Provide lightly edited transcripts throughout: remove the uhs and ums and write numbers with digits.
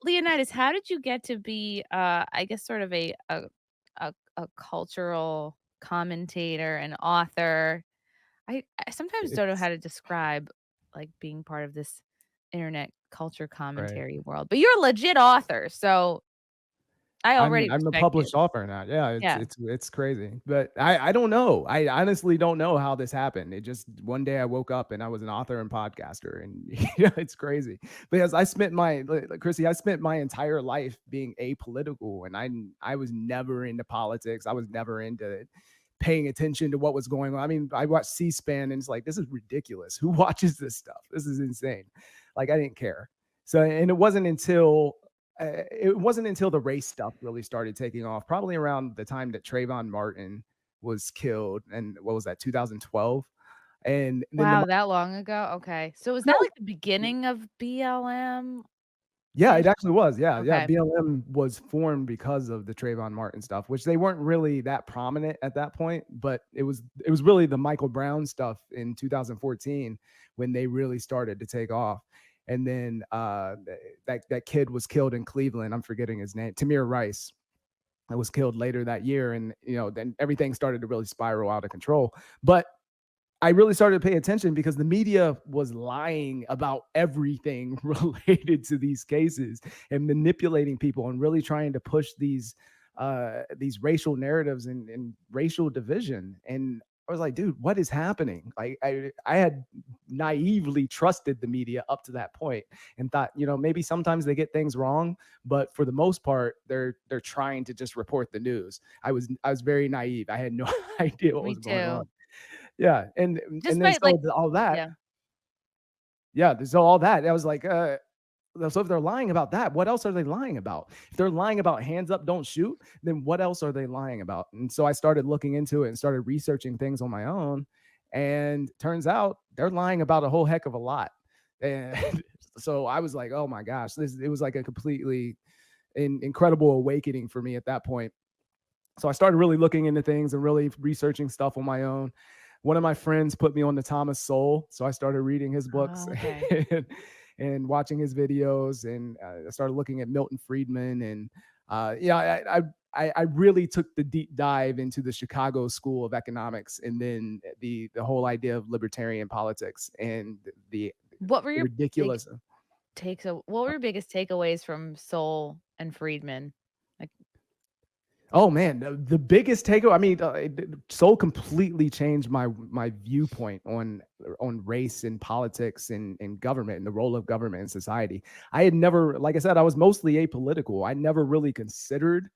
Leonidas, how did you get to be, I guess, sort of a cultural commentator and author? I sometimes don't know how It's to describe, like, being part of this internet culture right. commentary world, but you're a legit author, so I already I'm a respect you. published author now. Yeah, Yeah. it's crazy. But I don't know. I honestly don't know how this happened. It just one day I woke up and I was an author and podcaster and it's crazy. Because I spent my like, Chrissy, I spent my entire life being apolitical and I was never into politics. I was never into paying attention to what was going on. I mean, I watched C-SPAN and it's like this is ridiculous. Who watches this stuff? This is insane. Like I didn't care. So and it wasn't until the race stuff really started taking off, probably around the time that Trayvon Martin was killed, and what was that, 2012? And then Wow, that long ago? Okay. So is that, no, like, the beginning of BLM-ish? yeah, it actually was. Yeah, yeah. Okay. BLM was formed because of the Trayvon Martin stuff, which they weren't really that prominent at that point, but it was really the Michael Brown stuff in 2014 when they really started to take off. And then that kid was killed in Cleveland. I'm forgetting his name, Tamir Rice. That was killed later that year, and then everything started to really spiral out of control. But I really started to pay attention because the media was lying about everything related to these cases and manipulating people and really trying to push these racial narratives and racial division. And I was like, dude, what is happening? Like I had naively trusted the media up to that point and thought, maybe sometimes they get things wrong, but for the most part, they're trying to just report the news. I was very naive. I had no idea what Me was going too. on. Yeah, Just and then by, like, all that, yeah. yeah, so all that, I was like, so if they're lying about that, what else are they lying about? If they're lying about hands up, don't shoot, then what else are they lying about? And so I started looking into it and started researching things on my own, and turns out they're lying about a whole heck of a lot. And so I was like, oh my gosh, this it was like a completely incredible awakening for me at that point. So I started really looking into things and really researching stuff on my own. One of my friends put me on to Thomas Sowell, so I started reading his books Oh, okay. and, and watching his videos, and I started looking at Milton Friedman, and yeah, I really took the deep dive into the Chicago School of Economics, and then the whole idea of libertarian politics and the What were your big ridiculous. what were your biggest takeaways from Soul and Friedman? Like, Oh man, the biggest takeaway. I mean, Soul completely changed my viewpoint on race and politics and government and the role of government in society. I had never, like I said, I was mostly apolitical. I never really considered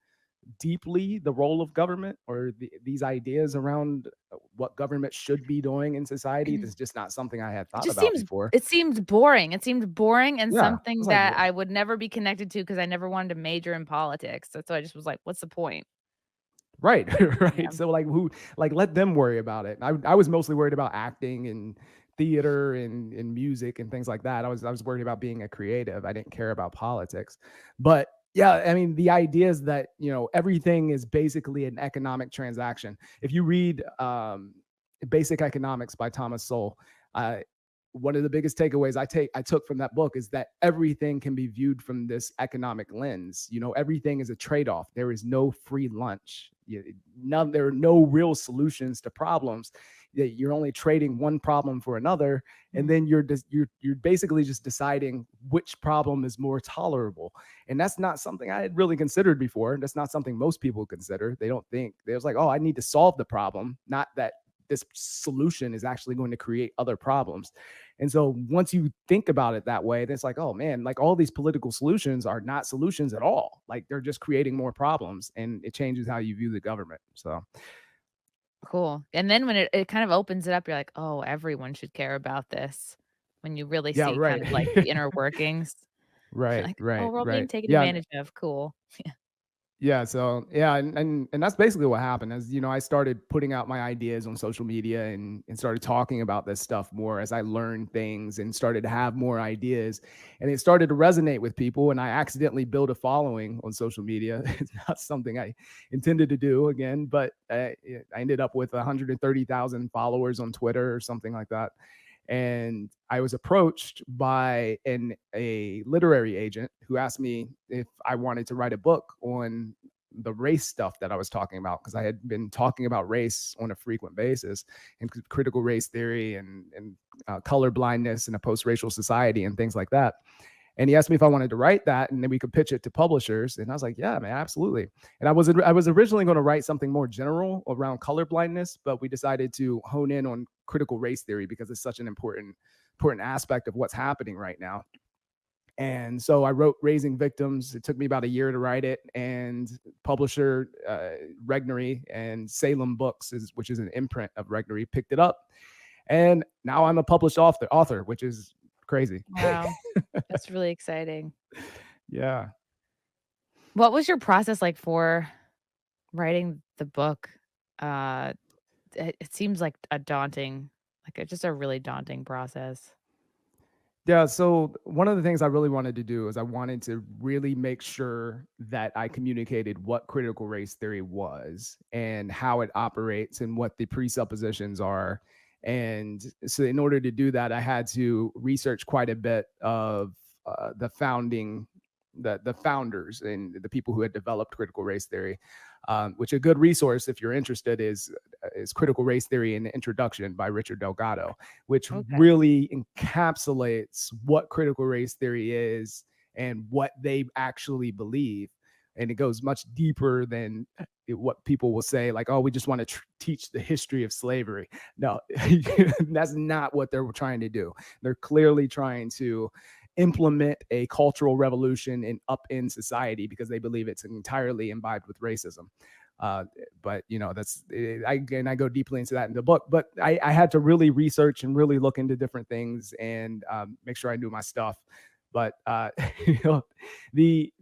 deeply the role of government or these ideas around what government should be doing in society. That's just not something I had it thought just about seems before. it seemed boring. It seemed boring and Yeah, I was something like, that I would never be connected to because I never wanted to major in politics. So I just was like, "What's the point?" right, right. Yeah. So like who like let them worry about it. I was mostly worried about acting and theater and music and things like that. I was worried about being a creative. I didn't care about politics. But yeah, I mean the idea is that, everything is basically an economic transaction. If you read Basic Economics by Thomas Sowell, uh, one of the biggest takeaways I took from that book is that everything can be viewed from this economic lens. Everything is a trade-off. There is no free lunch. There are no real solutions to problems. You're only trading one problem for another, and Mm. then you're basically just deciding which problem is more tolerable. And that's not something I had really considered before. That's not something most people consider. They don't think there's like, oh, I need to solve the problem, not that this solution is actually going to create other problems. And so once you think about it that way, then it's like, oh man, like all these political solutions are not solutions at all. Like they're just creating more problems and it changes how you view the government. So, Cool. And then when it kind of opens it up, you're like, "Oh, everyone should care about this." When you really yeah, see kind right. of like the inner workings. You're Right, like, "Oh, right, we're all being right. taken Yeah. advantage of. Cool." Yeah. Yeah, so yeah, and that's basically what happened. As I started putting out my ideas on social media and started talking about this stuff more as I learned things and started to have more ideas, and it started to resonate with people. And I accidentally built a following on social media. It's not something I intended to do again, but I ended up with 130,000 followers on Twitter or something like that. And I was approached by a literary agent who asked me if I wanted to write a book on the race stuff that I was talking about, because I had been talking about race on a frequent basis, and critical race theory, and color blindness in a post-racial society and things like that. And he asked me if I wanted to write that, and then we could pitch it to publishers. And I was like, yeah, man, absolutely. And I was originally going to write something more general around color blindness, but we decided to hone in on critical race theory because it's such an important aspect of what's happening right now. And so I wrote Raising Victims. It took me about a year to write it, and publisher Regnery and Salem Books, which is an imprint of Regnery, picked it up. And now I'm a published author, which is crazy. Wow. That's really exciting. Yeah. What was your process like for writing the book? Uh, it seems like a daunting, just a really daunting process. Yeah, so one of the things I really wanted to do is I wanted to really make sure that I communicated what critical race theory was and how it operates and what the presuppositions are. And so, in order to do that, I had to research quite a bit of the founders and the people who had developed critical race theory. Which a good resource, if you're interested, is Critical Race Theory and the Introduction by Richard Delgado, which Okay. really encapsulates what critical race theory is and what they actually believe. And it goes much deeper than what people will say, like, oh, we just want to teach the history of slavery. No, that's not what they're trying to do. They're clearly trying to implement a cultural revolution and upend society because they believe it's entirely imbibed with racism. But that's I go deeply into that in the book. But I had to really research and really look into different things and make sure I knew my stuff. But you know, the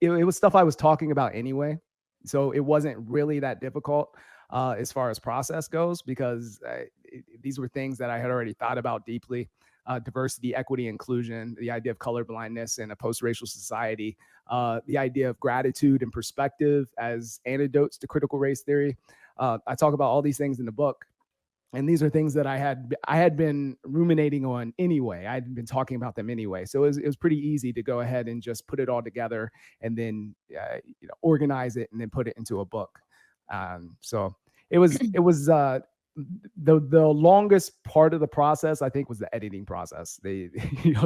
it was stuff I was talking about anyway, so it wasn't really that difficult as far as process goes, because these were things that I had already thought about deeply. Diversity, equity, inclusion, the idea of color blindness in a post-racial society, the idea of gratitude and perspective as antidotes to critical race theory. I talk about all these things in the book, and these are things that I had been ruminating on anyway. I'd been talking about them anyway, so it was pretty easy to go ahead and just put it all together and then organize it and then put it into a book. So it was the longest part of the process, I think, was the editing process. They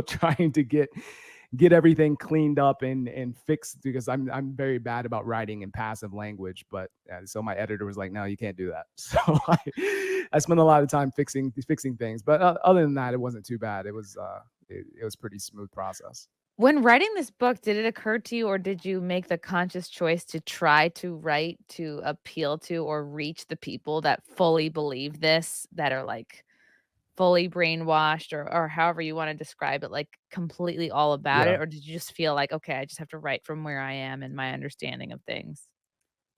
trying to get everything cleaned up and fixed, because I'm very bad about writing in passive language. But so my editor was like, no, you can't do that. So I spent a lot of time fixing things. But other than that, it wasn't too bad. It was pretty smooth process. When writing this book, did it occur to you, or did you make the conscious choice to try to write to appeal to or reach the people that fully believe this, that are like fully brainwashed, or however you wanna describe it, like, completely all about Yeah. it? Or did you just feel like, "Okay, I just have to write from where I am and my understanding of things?"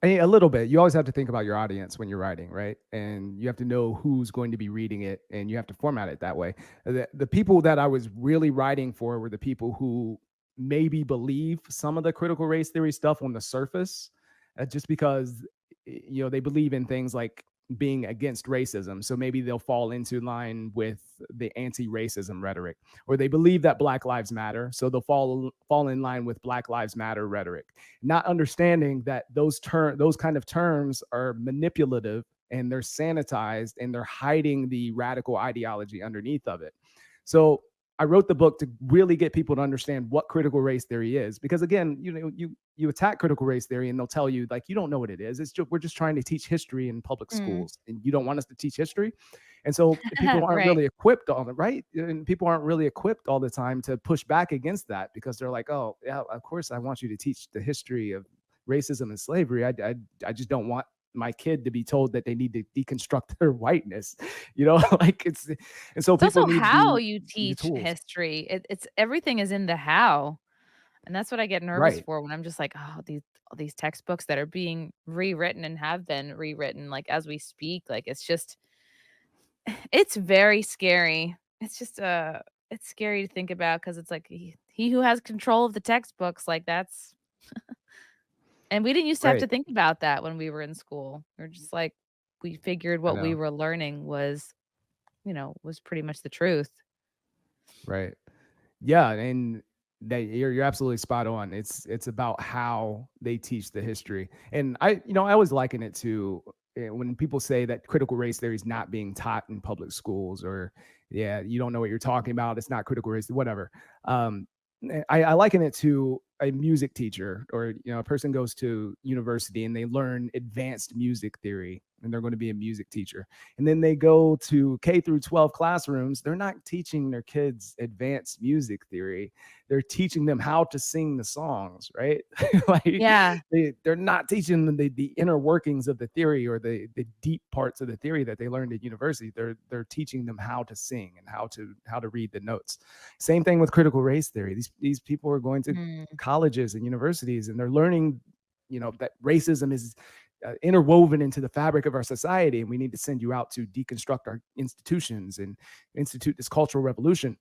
A little bit. You always have to think about your audience when you're writing, right? And you have to know who's going to be reading it, and you have to format it that way. The people that I was really writing for were the people who maybe believe some of the critical race theory stuff on the surface, just because they believe in things like being against racism. So maybe they'll fall into line with the anti-racism rhetoric, or they believe that Black Lives Matter, so they'll fall in line with Black Lives Matter rhetoric, not understanding that those kind of terms are manipulative and they're sanitized and they're hiding the radical ideology underneath of it. So I wrote the book to really get people to understand what critical race theory is, because again, you attack critical race theory and they'll tell you, like, you don't know what it is. We're just trying to teach history in public Mm. schools, and you don't want us to teach history. And so people aren't Right. really equipped on it, right? And people aren't really equipped all the time to push back against that, because they're like, oh yeah, of course I want you to teach the history of racism and slavery. I just don't want my kid to be told that they need to deconstruct their whiteness, like it's and so It's also people need how the you the teach tools. history. It's everything is in the how, and that's what I get nervous Right. for when I'm just like, "Oh, these textbooks that are being rewritten and have been rewritten, like, as we speak," like, it's just it's very scary. It's just, it's scary to think about, because it's like he who has control of the textbooks, like, that's and we didn't used to have to Right. think about that when we were in school. We're just like we figured I what we know. were learning was was pretty much the truth. Right. Yeah, and that you're absolutely spot on. It's about how they teach the history. And I always liken it to when people say that critical race theory is not being taught in public schools, or yeah, you don't know what you're talking about. It's not critical race, whatever. Um, I liken it to a music teacher, or a person goes to university and they learn advanced music theory, and they're going to be a music teacher, and then they go to K through 12 classrooms. They're not teaching their kids advanced music theory. They're teaching them how to sing the songs, right? Like Yeah. they're not teaching them the inner workings of the theory, or the deep parts of the theory that they learned at university. They're teaching them how to sing and how to read the notes. Same thing with critical race theory. These people are going to Mm. colleges and universities, and they're learning, that racism is interwoven into the fabric of our society, and we need to send you out to deconstruct our institutions and institute this cultural revolution.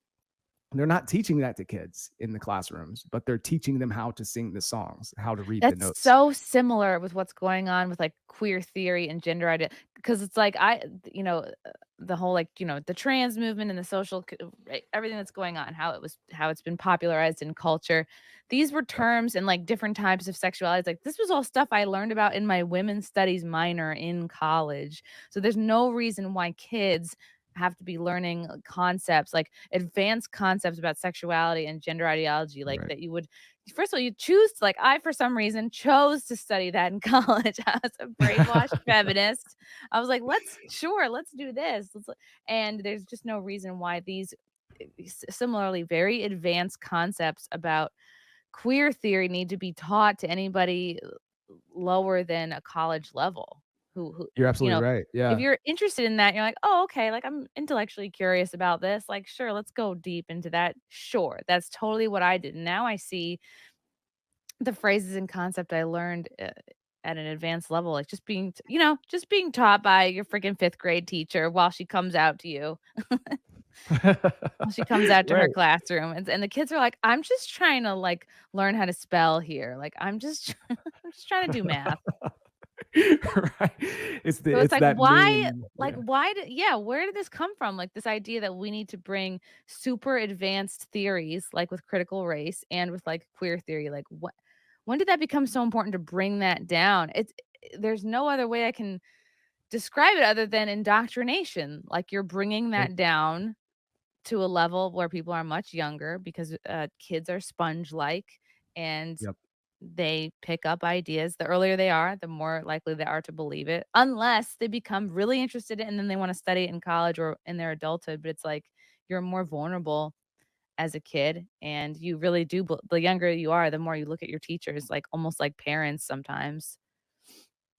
And they're not teaching that to kids in the classrooms, but they're teaching them how to sing the songs, how to read the That's notes. so similar with what's going on with, like, queer theory and gender idea, because it's like the whole, like, the trans movement and the social right, everything that's going on, how it's been popularized in culture. These were Yep. terms and, like, different types of sexuality. Like, this was all stuff I learned about in my women's studies minor in college. So there's no reason why kids have to be learning concepts, like, advanced concepts about sexuality and gender ideology, like, Right. that you would first of all, you choose like, I, for some reason, chose to study that in college. I was a brainwashed feminist. I was like, let's do this. And there's just no reason why these similarly very advanced concepts about queer theory need to be taught to anybody lower than a college level who You're you absolutely know right. if Yeah. you're interested in that, you're like, oh, okay, like, I'm intellectually curious about this, like, sure, let's go deep into that. Sure, that's totally what I did. Now I see the phrases and concept I learned, at an advanced level, like, just being taught by your freaking 5th grade teacher while she comes out to you, while she comes out to her Right. classroom, and the kids are like, "I'm just trying to, like, learn how to spell here, like, I'm just I'm just trying to do math." Right. So it's It's like, that why meme. like, Yeah. why did yeah, where did this come from? Like, this idea that we need to bring super advanced theories, like with critical race and with, like, queer theory, like, when did that become so important to bring that down? There's no other way I can describe it other than indoctrination, like, you're bringing Yep. that down to a level where people are much younger because, kids are sponge-like, and Yep. they pick up ideas. The earlier they are, the more likely they are to believe it, unless they become really interested in it and then they wanna study it in college or in their adulthood, but it's like you're more vulnerable as a kid, and you really do the younger you are, the more you look at your teachers, like, almost like parents sometimes.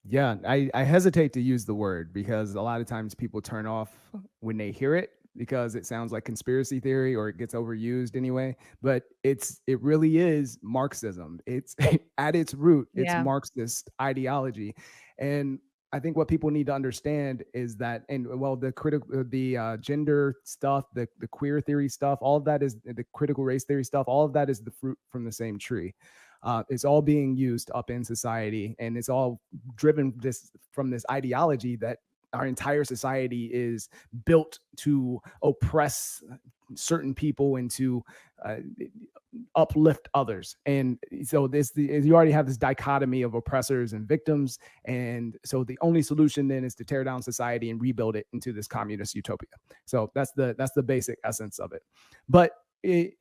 Yeah, I hesitate to use the word because a lot of times people turn off when they hear it because it sounds like conspiracy theory or it gets overused anyway. But it really is Marxism. It's at its root, it's Yeah. Marxist ideology. And I think what people need to understand is that, and well, the gender stuff, the queer theory stuff, all of that is the critical race theory stuff. All of that is the fruit from the same tree. It's all being used up in society, and it's all driven from this ideology that our entire society is built to oppress certain people and to uh, uplift others. And so you already have this dichotomy of oppressors and victims, and so the only solution then is to tear down society and rebuild it into this communist utopia. So that's the basic essence of it. But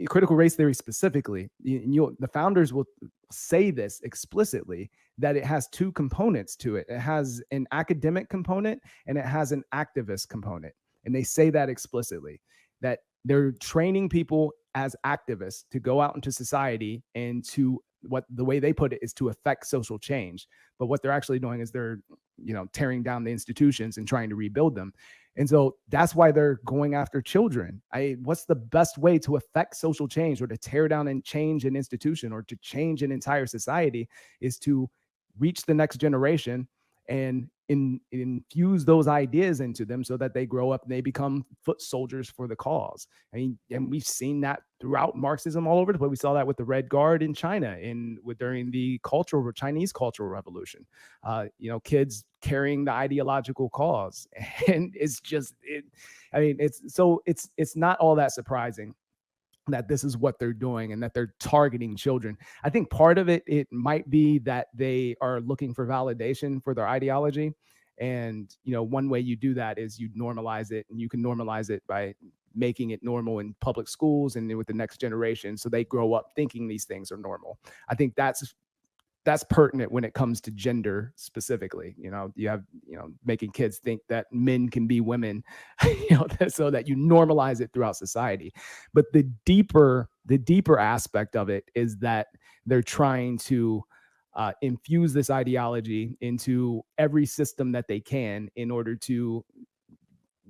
critical race theory specifically, the founders will say this explicitly, that it has two components to it. It has an academic component and it has an activist component. And they say that explicitly, that they're training people as activists to go out into society and to, what the way they put it is, to affect social change. But what they're actually doing is they're, tearing down the institutions and trying to rebuild them. And so that's why they're going after children. What's the best way to affect social change, or to tear down and change an institution, or to change an entire society, is to reach the next generation and infuse those ideas into them so that they grow up and they become foot soldiers for the cause. I mean, and we've seen that throughout Marxism all over the place. We saw that with the Red Guard in China during the Chinese Cultural Revolution. Kids carrying the ideological cause, and I mean, it's not all that surprising that this is what they're doing and that they're targeting children. I think part of it might be that they are looking for validation for their ideology. And, one way you do that is you normalize it, and you can normalize it by making it normal in public schools and with the next generation. So they grow up thinking these things are normal. I think that's pertinent when it comes to gender specifically. You have, making kids think that men can be women, so that you normalize it throughout society. But the deeper aspect of it is that they're trying to infuse this ideology into every system that they can in order to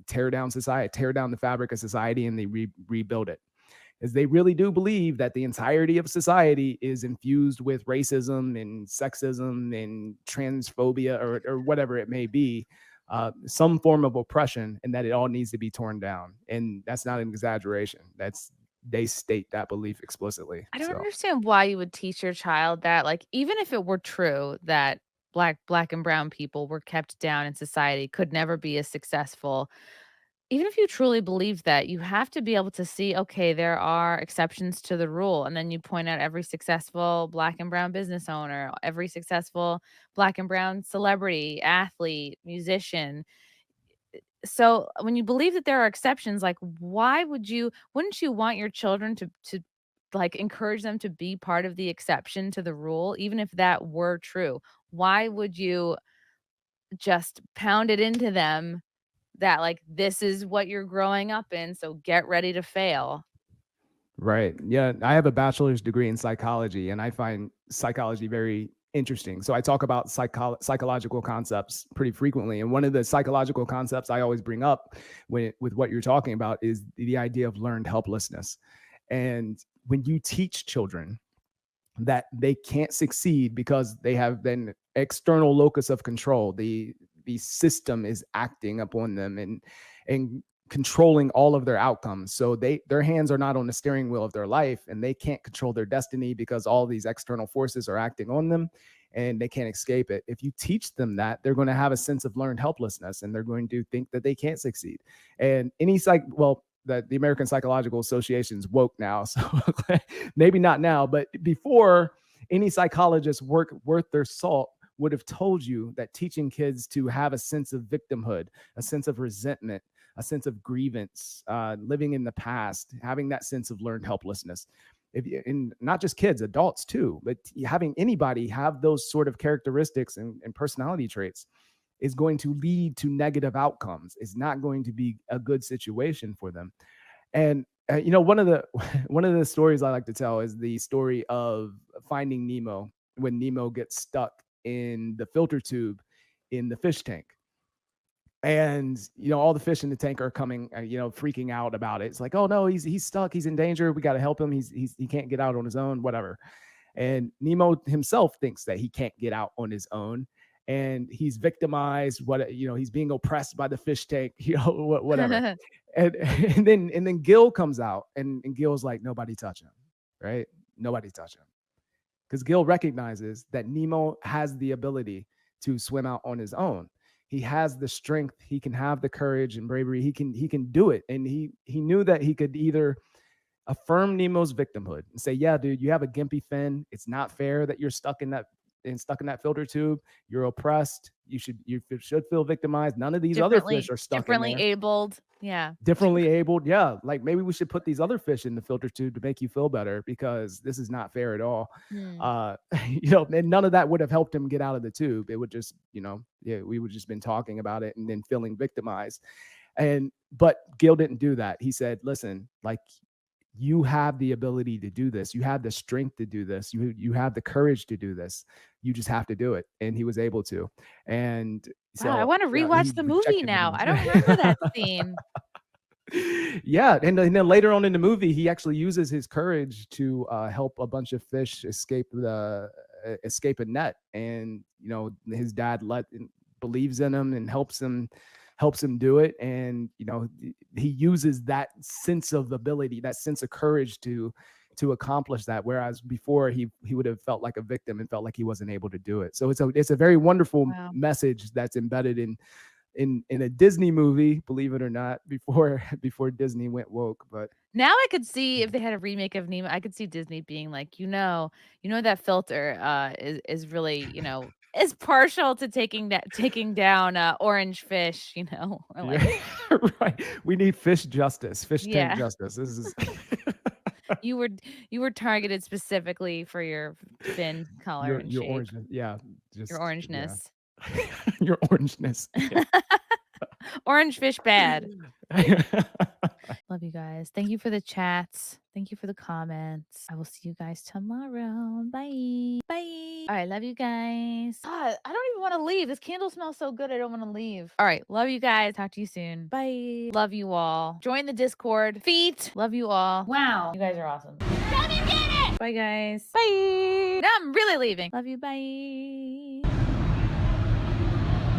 tear down society, tear down the fabric of society, and they rebuild it. Is they really do believe that the entirety of society is infused with racism and sexism and transphobia or whatever it may be, some form of oppression, and that it all needs to be torn down. And that's not an exaggeration. They state that belief explicitly. I don't So understand why you would teach your child that, like, even if it were true that black and brown people were kept down in society, could never be as successful. Even if you truly believe that, you have to be able to see, okay, there are exceptions to the rule. And then you point out every successful black and brown business owner, every successful black and brown celebrity, athlete, musician. So when you believe that there are exceptions, like wouldn't you want your children to like encourage them to be part of the exception to the rule, even if that were true? Why would you just pound it into them that, like, this is what you're growing up in, so get ready to fail? right. Yeah. I have a bachelor's degree in psychology, and I find psychology very interesting. So I talk about psychological concepts pretty frequently. And one of the psychological concepts I always bring up with what you're talking about is the idea of learned helplessness. And when you teach children that they can't succeed because they have an external locus of control, the system is acting upon them and controlling all of their outcomes. So their hands are not on the steering wheel of their life, and they can't control their destiny because all these external forces are acting on them and they can't escape it. If you teach them that, they're going to have a sense of learned helplessness, and they're going to think that they can't succeed. And the American Psychological Association's woke now, so maybe not now, but before, any psychologist worth their salt would have told you that teaching kids to have a sense of victimhood, a sense of resentment, a sense of grievance, living in the past, having that sense of learned helplessness. And not just kids, adults too, but having anybody have those sort of characteristics and personality traits is going to lead to negative outcomes. It's not going to be a good situation for them. And one of the stories I like to tell is the story of Finding Nemo, when Nemo gets stuck in the filter tube in the fish tank. And all the fish in the tank are coming, freaking out about it. It's like, oh no, he's stuck, he's in danger, we got to help him, he can't get out on his own, whatever. And Nemo himself thinks that he can't get out on his own, and he's victimized, he's being oppressed by the fish tank, whatever. and then Gil comes out, and Gil's like, nobody touch him, right? Nobody touch him. Because Gil recognizes that Nemo has the ability to swim out on his own. He has the strength, he can have the courage and bravery, he can do it. And he knew that he could either affirm Nemo's victimhood and say, yeah, dude, you have a gimpy fin. It's not fair that you're stuck in that filter tube. You're oppressed. You should feel victimized. None of these other fish are stuck in there. Differently abled. Yeah. Differently abled. Yeah. Like, maybe we should put these other fish in the filter tube to make you feel better, because this is not fair at all. And none of that would have helped him get out of the tube. It would just, we would just been talking about it and then feeling victimized. But Gil didn't do that. He said, listen, like, you have the ability to do this. You have the strength to do this. You have the courage to do this. You just have to do it. And he was able to. And so, wow, I want to he rewatch the movie rejected now. him. I don't remember that scene. Yeah. And then later on in the movie, he actually uses his courage to help a bunch of fish escape a net. And, his dad believes in him and helps him do it. And he uses that sense of ability, that sense of courage to accomplish that, whereas before he would have felt like a victim and felt like he wasn't able to do it. So it's a very wonderful Wow. message that's embedded in a Disney movie, believe it or not, before Disney went woke. But Now I could see if they had a remake of Nemo, I could see Disney being like, that filter is really, is partial to taking down orange fish, or like, yeah, right. We need fish justice, fish tank yeah. justice. This is You were you were targeted specifically for your fin color and your shape, orangeness. Yeah, your just yeah. orangeness. Your orangeness. Yeah. Orange fish bad. Love you guys. Thank you for the chats. Thank you for the comments. I will see you guys tomorrow. Bye. Bye. All right. Love you guys. God, I don't even want to leave. This candle smells so good. I don't want to leave. All right. Love you guys. Talk to you soon. Bye. Love you all. Join the Discord. Feet. Love you all. Wow. You guys are awesome. Come and get it. Bye, guys. Bye. Now I'm really leaving. Love you. Bye.